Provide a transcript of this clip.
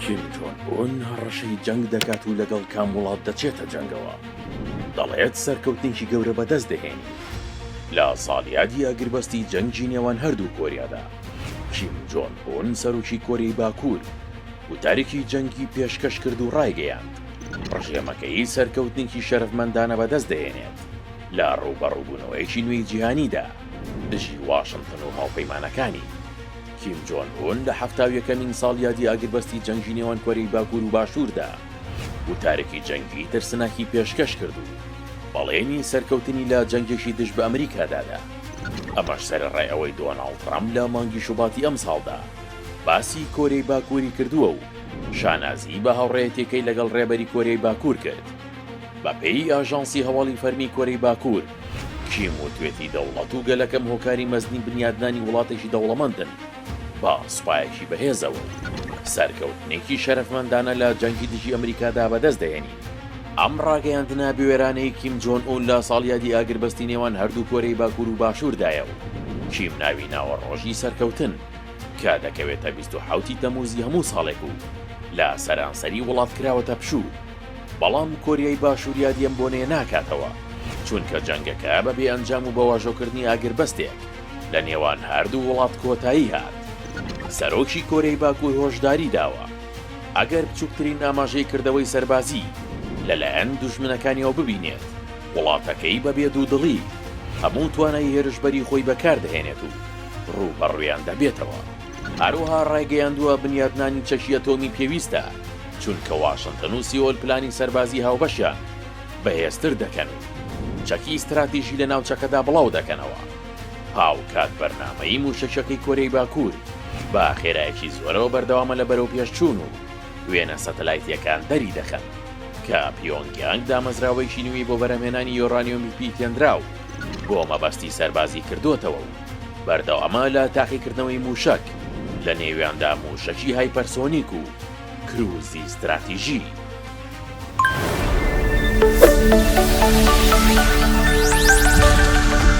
کیم جۆن ئۆن هەڕەشەی جەنگ دەکات و لەگەڵ کام وڵات دەچێتە جەنگەوە. دەڵێت سەرکەوتنێکی گەورە بەدەست دەهێنی لە ساڵیادی ئەگربەستی جەنگی نێوان هەردوو کۆریادا. کیم جۆن ئۆن سەرۆکی کۆریای باکوور وتارێکی جەنگی پێشکەش کرد و ڕایگەیاند ڕژێمەکەی سەرکەوتنێکی شەرەفمەندانە بەدەست دەهێنێت لە ڕووبەڕووبوونەوەیەکی نوێی جیهانیدا دژی واشنتن و هاوپەیمانەکانی. کیم جۆن ئۆن لە ٧١ەمین ساڵیادی ئاگربەستی جەنگی نێوان کۆریای باکوور و باشووردا وتارێکی جەنگی ترسناکی پێشکەش کرد و بەڵێنی سەرکەوتنی لە جەنگێکی دژ بە ئەمریکادادا. ئەمەش سەرەڕای ئەوەی دۆناڵد ترامپ لە مانگی شوباتی ئەم ساڵدا باسی کۆریای باکووری کردووە و شانازی بە هاوڕێیەتێکەکەی لەگەڵ ڕێبەری کۆریای باکوور کرد. بەپێی ئاژانسی هەواڵی فەرمی کۆریای باکوور، کیم وتوێتی دەوڵەت و گەلەکەم هۆکاری مەزنی بنیادنانی وڵاتێکی دەوڵەمەندن با سوپایەکی بەهێزەوە سەرکەوتنێکی شەرەفمەندانە لە جەنگی دژی ئەمریکادا بەدەست دەهێنین. ئەم ڕاگەیاندنە بوێرانەی کیم جۆن ئۆن لە ساڵیادی ئاگربەستی نێوان هەردوو کۆریای باکوور و باشووردایە و کیم ناوی ناوە ڕۆژی سەرکەوتن کە دەکەوێتە 27 تەمووزی هەموو ساڵێک و لە سەرانسەری وڵات کراوەتە پشوو. بەڵام کۆریای باشوور یادیم بۆ نێ ناکاتەوە چونکە جەنگەکە بەبێ ئەنجام و بەواژۆکردنی ئاگربەستێک لە نێوان هەردوو وڵات کۆتایی هات. سەرۆکی کۆریای باکوور هۆشداری داوە ئەگەر بچووکترین ئاماژەی کردەوەی سەربازی لەلایەن دوژمنەکانیەوە ببینێت، وڵاتەکەی بەبێ دوودڵی هەموو توانایی هێرشبەری خۆی بەکاردەهێنێت و ڕووبەڕوویان دەبێتەوە. هەروەها ڕایگەیاندووە بنیادنانی چەکی ئەتۆمی پێویستە چونکە واشنتن و سیۆل پلانی سەربازی هاوبەشیان بەهێزتر دەکەن و چەکی استراتیژی لە ناوچەکەدا بڵاو دەکەنەوە. هاوکات بەرنامەی موشەکەی کۆریای باکوور بە خێرایەکی زۆرەوە بەردەوامە لە بەرەو پێشچوون و وێنە سەتەلایتیەکان دەری دەخەن کە پیۆنگیانگ دامەزراوەیەکی نوێی بۆ بەرهەمێنانی یۆرانیۆمی پیتێنراو بۆ مەبەستی سەربازی کردوتەوە و بەردەوامە لە تاقیکردنەوەی موشک لە نێویاندا موشەکی هایپەرسۆنیک و کروزی استراتیژی.